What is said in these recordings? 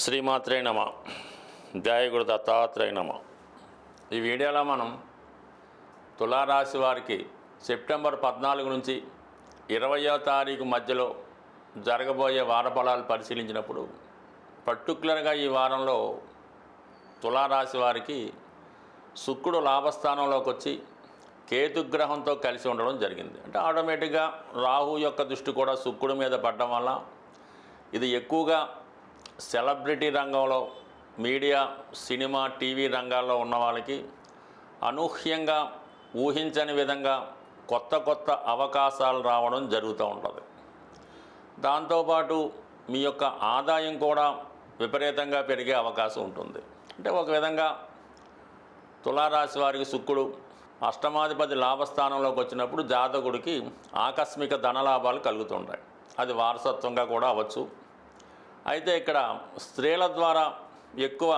శ్రీమాత్రే నమ. జయ గురు దత్తాత్రేయ నమ. ఈ వీడియోలో మనం తులారాశి వారికి సెప్టెంబర్ 14 నుంచి 20వ తారీఖు మధ్యలో జరగబోయే వార ఫలాలు పరిశీలించినప్పుడు పర్టికులర్గా ఈ వారంలో తులారాశి వారికి శుక్రుడు లాభస్థానంలోకి వచ్చి కేతుగ్రహంతో కలిసి ఉండడం జరిగింది. అంటే ఆటోమేటిక్గా రాహు యొక్క దృష్టి కూడా శుక్రుడి మీద పడడం వల్ల ఇది ఎక్కువగా సెలబ్రిటీ రంగంలో, మీడియా, సినిమా, టీవీ రంగాల్లో ఉన్న వాళ్ళకి అనూహ్యంగా ఊహించని విధంగా కొత్త కొత్త అవకాశాలు రావడం జరుగుతూ ఉంటుంది. దాంతోపాటు మీ యొక్క ఆదాయం కూడా విపరీతంగా పెరిగే అవకాశం ఉంటుంది. అంటే ఒక విధంగా తులారాశి వారికి శుక్రుడు అష్టమాధిపతి లాభస్థానంలోకి వచ్చినప్పుడు జాతకుడికి ఆకస్మిక ధనలాభాలు కలుగుతుంటాయి. అది వారసత్వంగా కూడా అవ్వచ్చు. అయితే ఇక్కడ స్త్రీల ద్వారా ఎక్కువ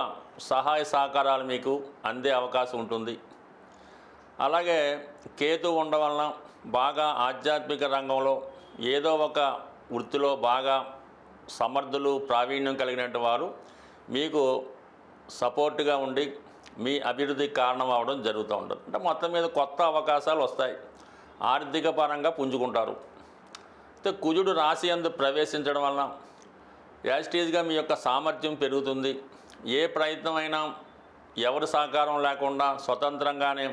సహాయ సహకారాలు మీకు అందే అవకాశం ఉంటుంది. అలాగే కేతు ఉండడం వలన బాగా ఆధ్యాత్మిక రంగంలో ఏదో ఒక వృత్తిలో బాగా సమర్థులు, ప్రావీణ్యం కలిగినటువంటి వారు మీకు సపోర్ట్గా ఉండి మీ అభివృద్ధికి కారణం అవ్వడం జరుగుతూ ఉంటుంది. అంటే మొత్తం మీద కొత్త అవకాశాలు వస్తాయి, ఆర్థిక పరంగా పుంజుకుంటారు. అయితే కుజుడు రాశి యందు ప్రవేశించడం వలన యాజిటీజ్గా మీ యొక్క సామర్థ్యం పెరుగుతుంది. ఏ ప్రయత్నమైనా ఎవరి సహకారం లేకుండా స్వతంత్రంగానే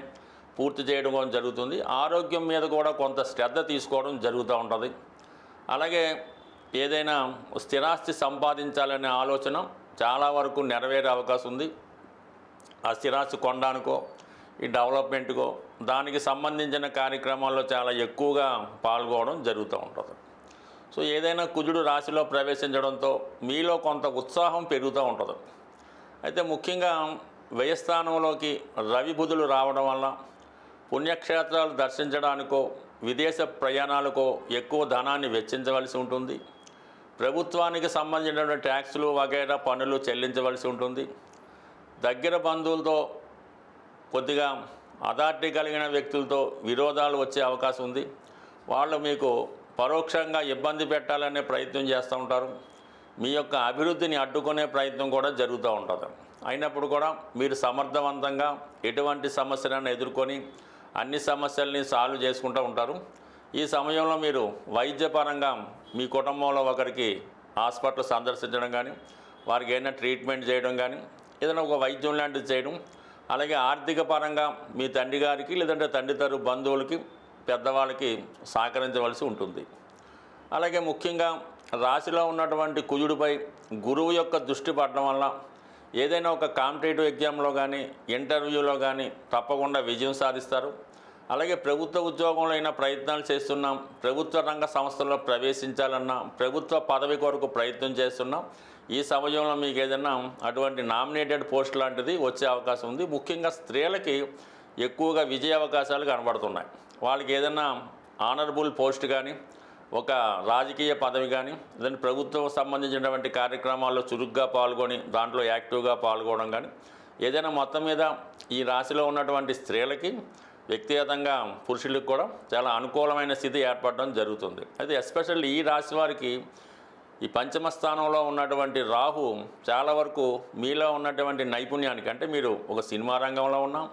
పూర్తి చేయడం జరుగుతుంది. ఆరోగ్యం మీద కూడా కొంత శ్రద్ధ తీసుకోవడం జరుగుతూ ఉంటుంది. అలాగే ఏదైనా స్థిరాస్తి సంపాదించాలనే ఆలోచన చాలా వరకు నెరవేరే అవకాశం ఉంది. ఆ స్థిరాస్తి కొనడానికో, ఈ డెవలప్మెంట్కో, దానికి సంబంధించిన కార్యక్రమాల్లో చాలా ఎక్కువగా పాల్గొనడం జరుగుతూ ఉంటుంది. సో ఏదైనా కుజుడు రాశిలో ప్రవేశించడంతో మీలో కొంత ఉత్సాహం పెరుగుతూ ఉంటుంది. అయితే ముఖ్యంగా వ్యయస్థానంలోకి రవి బుధులు రావడం వల్ల పుణ్యక్షేత్రాలు దర్శించడానికో, విదేశ ప్రయాణాలకో ఎక్కువ ధనాన్ని వెచ్చించవలసి ఉంటుంది. ప్రభుత్వానికి సంబంధించిన ట్యాక్సులు వగైరా పన్నులు చెల్లించవలసి ఉంటుంది. దగ్గర బంధువులతో కొద్దిగా అథారిటీ కలిగిన వ్యక్తులతో విరోధాలు వచ్చే అవకాశం ఉంది. వాళ్ళు మీకు పరోక్షంగా ఇబ్బంది పెట్టాలనే ప్రయత్నం చేస్తూ ఉంటారు. మీ యొక్క అభివృద్ధిని అడ్డుకునే ప్రయత్నం కూడా జరుగుతూ ఉంటుంది. అయినప్పుడు కూడా మీరు సమర్థవంతంగా ఎటువంటి సమస్యలను ఎదుర్కొని అన్ని సమస్యల్ని సాల్వ్ చేసుకుంటూ ఉంటారు. ఈ సమయంలో మీరు వైద్యపరంగా మీ కుటుంబంలో ఒకరికి హాస్పిటల్ సందర్శించడం కానీ, వారికి ఏదైనా ట్రీట్మెంట్ చేయడం కానీ, ఏదైనా ఒక వైద్యం లాంటిది చేయడం, అలాగే ఆర్థిక పరంగా మీ తండ్రి గారికి లేదంటే తండ్రి తరపు బంధువులకి, పెద్దవాళ్ళకి సహకరించవలసి ఉంటుంది. అలాగే ముఖ్యంగా రాశిలో ఉన్నటువంటి కుజుడిపై గురువు యొక్క దృష్టి పడడం వల్ల ఏదైనా ఒక కాంపిటేటివ్ ఎగ్జామ్లో కానీ, ఇంటర్వ్యూలో కానీ తప్పకుండా విజయం సాధిస్తారు. అలాగే ప్రభుత్వ ఉద్యోగంలో అయినా ప్రయత్నాలు చేస్తున్నాం, ప్రభుత్వ రంగ సంస్థల్లో ప్రవేశించాలన్నా, ప్రభుత్వ పదవి కొరకు ప్రయత్నం చేస్తున్నాం, ఈ సమయంలో మీకు ఏదైనా అటువంటి నామినేటెడ్ పోస్ట్ లాంటిది వచ్చే అవకాశం ఉంది. ముఖ్యంగా స్త్రీలకి ఎక్కువగా విజయ అవకాశాలు కనబడుతున్నాయి. వాళ్ళకి ఏదైనా ఆనరబుల్ పోస్ట్ కానీ, ఒక రాజకీయ పదవి కానీ, లేదంటే ప్రభుత్వం సంబంధించినటువంటి కార్యక్రమాల్లో చురుగ్గా పాల్గొని దాంట్లో యాక్టివ్గా పాల్గొనడం కానీ, ఏదైనా మొత్తం మీద ఈ రాశిలో ఉన్నటువంటి స్త్రీలకి వ్యక్తిగతంగా పురుషులకు కూడా చాలా అనుకూలమైన స్థితి ఏర్పడడం జరుగుతుంది. అయితే ఎస్పెషల్లీ ఈ రాశి వారికి ఈ పంచమ స్థానంలో ఉన్నటువంటి రాహు చాలా వరకు మీలో ఉన్నటువంటి నైపుణ్యానికి, అంటే మీరు ఒక సినిమా రంగంలో ఉన్నాం,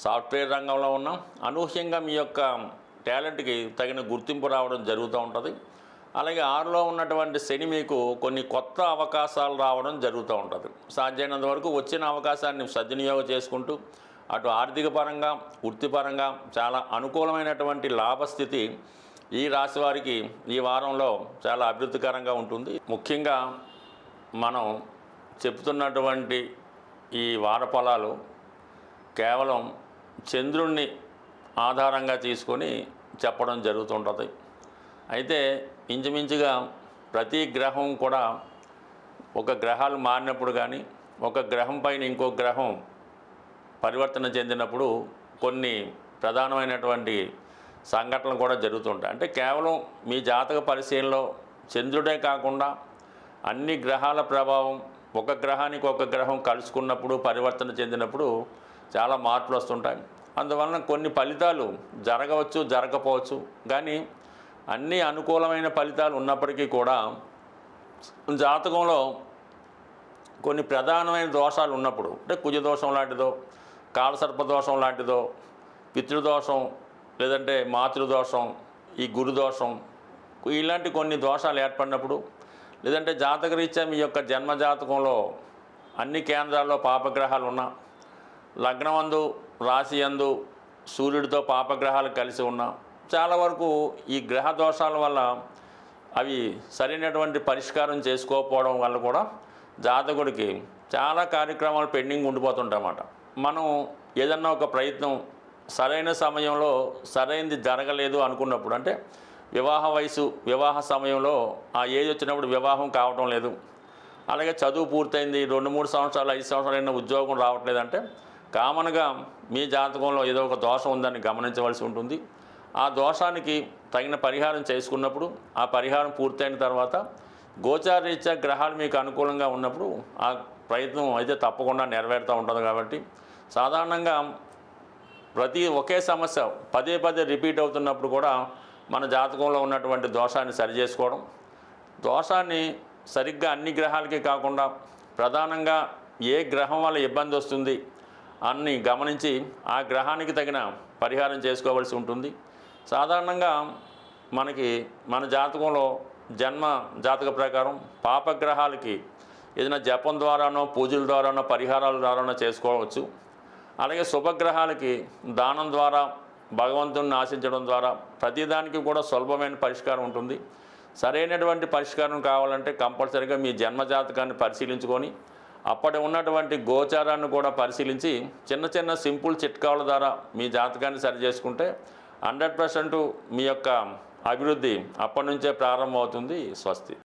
సాఫ్ట్వేర్ రంగంలో ఉన్నాం, అనూహ్యంగా మీ యొక్క టాలెంట్కి తగిన గుర్తింపు రావడం జరుగుతూ ఉంటుంది. అలాగే 6లో ఉన్నటువంటి శని మీకు కొన్ని కొత్త అవకాశాలు రావడం జరుగుతూ ఉంటుంది. సాధ్యమైనంత వరకు వచ్చిన అవకాశాన్ని సద్వినియోగం చేసుకుంటూ అటు ఆర్థిక పరంగా, వృత్తిపరంగా చాలా అనుకూలమైనటువంటి లాభస్థితి ఈ రాశి వారికి ఈ వారంలో చాలా అభివృద్ధికరంగా ఉంటుంది. ముఖ్యంగా మనం చెప్తున్నటువంటి ఈ వార ఫలాలు కేవలం చంద్రుణ్ణి ఆధారంగా తీసుకొని చెప్పడం జరుగుతుంటుంది. అయితే ఇంచుమించుగా ప్రతి గ్రహం కూడా ఒక గ్రహాలు మారినప్పుడు కానీ, ఒక గ్రహం పైన ఇంకో గ్రహం పరివర్తన చెందినప్పుడు కొన్ని ప్రధానమైనటువంటి సంఘటనలు కూడా జరుగుతుంటాయి. అంటే కేవలం మీ జాతక పరిశీలనలో చంద్రుడే కాకుండా అన్ని గ్రహాల ప్రభావం, ఒక గ్రహానికి ఒక గ్రహం కలుసుకున్నప్పుడు, పరివర్తన చెందినప్పుడు చాలా మార్పులు వస్తుంటాయి. అందువలన కొన్ని ఫలితాలు జరగవచ్చు, జరగకపోవచ్చు. కానీ అన్ని అనుకూలమైన ఫలితాలు ఉన్నప్పటికీ కూడా జాతకంలో కొన్ని ప్రధానమైన దోషాలు ఉన్నప్పుడు, అంటే కుజదోషం లాంటిదో, కాలసర్ప దోషం లాంటిదో, పితృదోషం, లేదంటే మాతృదోషం, ఈ గురుదోషం, ఇలాంటి కొన్ని దోషాలు ఏర్పడినప్పుడు, లేదంటే జాతకరీత్యా మీ యొక్క జన్మజాతకంలో అన్ని కేంద్రాల్లో పాపగ్రహాలు ఉన్నా, లగ్నమందు రాశి యందు సూర్యుడితో పాపగ్రహాలు కలిసి ఉన్నా, చాలా వరకు ఈ గ్రహ దోషాల వల్ల అవి సరైనటువంటి పరిష్కారం చేసుకోకపోవడం వల్ల కూడా జాతకుడికి చాలా కార్యక్రమాలు పెండింగ్ ఉండిపోతుంటాయన్నమాట. మనం ఏదన్నా ఒక ప్రయత్నం సరైన సమయంలో సరైనది జరగలేదు అనుకున్నప్పుడు, అంటే వివాహ వయసు, వివాహ సమయంలో ఆ ఏజ్ వచ్చినప్పుడు వివాహం కావటం లేదు, అలాగే చదువు పూర్తయింది 2-3 సంవత్సరాలు 5 సంవత్సరాలైనా ఉద్యోగం రావట్లేదంటే కామన్గా మీ జాతకంలో ఏదో ఒక దోషం ఉందని గమనించవలసి ఉంటుంది. ఆ దోషానికి తగిన పరిహారం చేసుకున్నప్పుడు, ఆ పరిహారం పూర్తయిన తర్వాత గోచారరీత్యా గ్రహాలు మీకు అనుకూలంగా ఉన్నప్పుడు ఆ ప్రయత్నం అయితే తప్పకుండా నెరవేరుతూ ఉంటుంది. కాబట్టి సాధారణంగా ఒకే సమస్య పదే రిపీట్ అవుతున్నప్పుడు కూడా మన జాతకంలో ఉన్నటువంటి దోషాన్ని సరిచేసుకోవడం, దోషాన్ని సరిగ్గా అన్ని గ్రహాలకి కాకుండా ప్రధానంగా ఏ గ్రహం వల్ల ఇబ్బంది వస్తుంది అన్ని గమనించి ఆ గ్రహానికి తగిన పరిహారం చేసుకోవాల్సి ఉంటుంది. సాధారణంగా మన జాతకంలో జన్మ జాతక ప్రకారం పాపగ్రహాలకి ఏదైనా జపం ద్వారానో, పూజల ద్వారానో, పరిహారాల ద్వారానో చేసుకోవచ్చు. అలాగే శుభగ్రహాలకి దానం ద్వారా, భగవంతుని ఆశించడం ద్వారా ప్రతిదానికి కూడా సులభమైన పరిష్కారం ఉంటుంది. సరైనటువంటి పరిష్కారం కావాలంటే కంపల్సరీగా మీ జన్మజాతకాన్ని పరిశీలించుకొని అప్పటి ఉన్నటువంటి గోచారాన్ని కూడా పరిశీలించి చిన్న సింపుల్ చిట్కాల ద్వారా మీ జాతకాన్ని సరి చేసుకుంటే 100% మీ యొక్క అభివృద్ధి అప్పటి నుంచే ప్రారంభమవుతుంది. స్వస్తి.